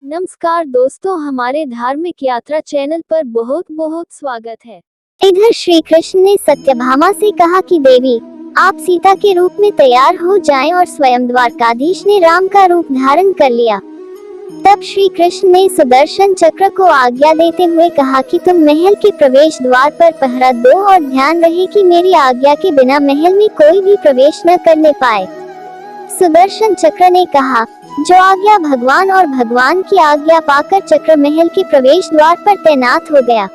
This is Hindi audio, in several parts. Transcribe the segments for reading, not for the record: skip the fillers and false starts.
नमस्कार दोस्तों, हमारे धार्मिक यात्रा चैनल पर बहुत बहुत स्वागत है। इधर श्री कृष्ण ने सत्यभामा से कहा कि देवी, आप सीता के रूप में तैयार हो जाएं, और स्वयं द्वारकाधीश ने राम का रूप धारण कर लिया। तब श्री कृष्ण ने सुदर्शन चक्र को आज्ञा देते हुए कहा कि तुम महल के प्रवेश द्वार पर पहरा दो और ध्यान रहे कि मेरी आज्ञा के बिना महल में कोई भी प्रवेश न करने पाए। सुदर्शन चक्र ने कहा, जो आज्ञा भगवान, और भगवान की आज्ञा पाकर चक्र महल के प्रवेश द्वार पर तैनात हो गया।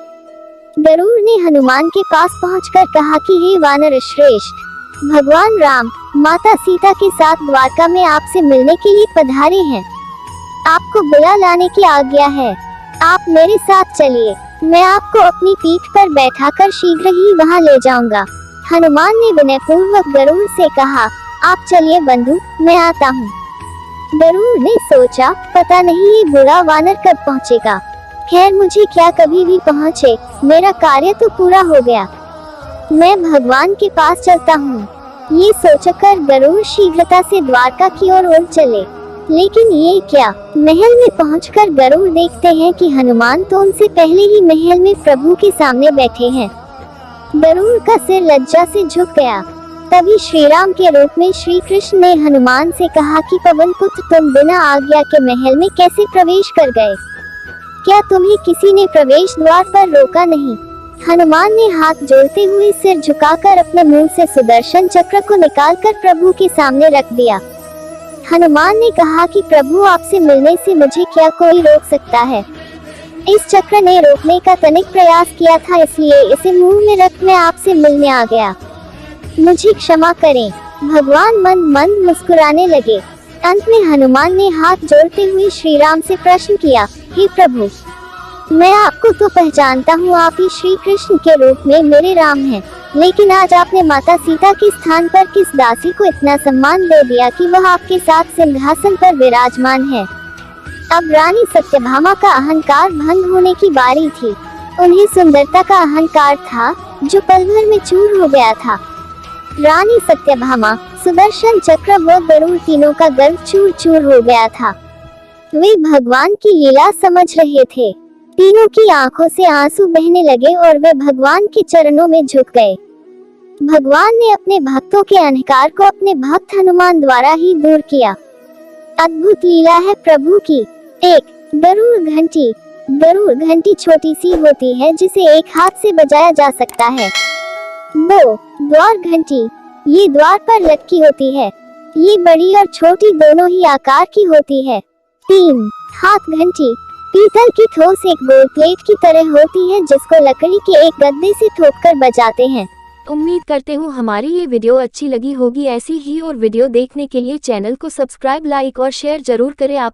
गरुड़ ने हनुमान के पास पहुंचकर कहा कि हे वानर श्रेष्ठ, भगवान राम माता सीता के साथ द्वारका में आपसे मिलने के लिए पधारे हैं। आपको बुला लाने की आज्ञा है। आप मेरे साथ चलिए, मैं आपको अपनी पीठ पर बैठाकर शीघ्र ही वहां ले जाऊंगा। हनुमान ने विनयपूर्वक गरुड़ से कहा, आप चलिए बंधु, मैं आता हूँ। गरुड़ ने सोचा, पता नहीं ये बुरा वानर कब पहुँचेगा। खैर, मुझे क्या, कभी भी पहुँचे, मेरा कार्य तो पूरा हो गया। मैं भगवान के पास चलता हूँ। ये सोचकर गरुड़ शीघ्रता से द्वारका की ओर उड़ चले। लेकिन ये क्या, महल में पहुंचकर गरुड़ देखते हैं कि हनुमान तो उनसे पहले ही महल में प्रभु के सामने बैठे हैं। गरुड़ का सिर लज्जा से झुक गया। तभी श्री राम के रूप में श्री कृष्ण ने हनुमान से कहा कि पवन पुत्र, तुम बिना आज्ञा के महल में कैसे प्रवेश कर गए? क्या तुम्हें किसी ने प्रवेश द्वार पर रोका नहीं? हनुमान ने हाथ जोड़ते हुए सिर झुकाकर अपने मुंह से सुदर्शन चक्र को निकालकर प्रभु के सामने रख दिया। हनुमान ने कहा कि प्रभु, आपसे मिलने से मुझे क्या कोई रोक सकता है? इस चक्र ने रोकने का तनिक प्रयास किया था, इसलिए इसे मुंह में रख मैं आपसे मिलने आ गया। मुझे क्षमा करें। भगवान मंद मंद मुस्कुराने लगे। अंत में हनुमान ने हाथ जोड़ते हुए श्री राम से प्रश्न किया, हे प्रभु, मैं आपको तो पहचानता हूँ, आप ही श्री कृष्ण के रूप में मेरे राम हैं। लेकिन आज आपने माता सीता के स्थान पर किस दासी को इतना सम्मान दे दिया कि वह आपके साथ सिंहासन पर विराजमान है। अब रानी सत्यभामा का अहंकार भंग होने की बारी थी। उन्हें सुंदरता का अहंकार था, जो पल भर में चूर हो गया था। रानी सत्यभामा, सुदर्शन चक्र व गरुड़, तीनों का गर्व चूर चूर हो गया था। वे भगवान की लीला समझ रहे थे। तीनों की आंखों से आंसू बहने लगे और वे भगवान के चरणों में झुक गए। भगवान ने अपने भक्तों के अहंकार को अपने भक्त हनुमान द्वारा ही दूर किया। अद्भुत लीला है प्रभु की। 1. गरुड़ घंटी। गरुड़ घंटी छोटी सी होती है, जिसे एक हाथ से बजाया जा सकता है। 2. द्वार घंटी। ये द्वार पर लटकी होती है। ये बड़ी और छोटी दोनों ही आकार की होती है। 3. हाथ घंटी। पीतल की ठोस एक गोल प्लेट की तरह होती है, जिसको लकड़ी के एक गद्दे से ठोककर बजाते हैं। उम्मीद करते हूँ हमारी ये वीडियो अच्छी लगी होगी। ऐसी ही और वीडियो देखने के लिए चैनल को सब्सक्राइब, लाइक और शेयर जरूर करें। आप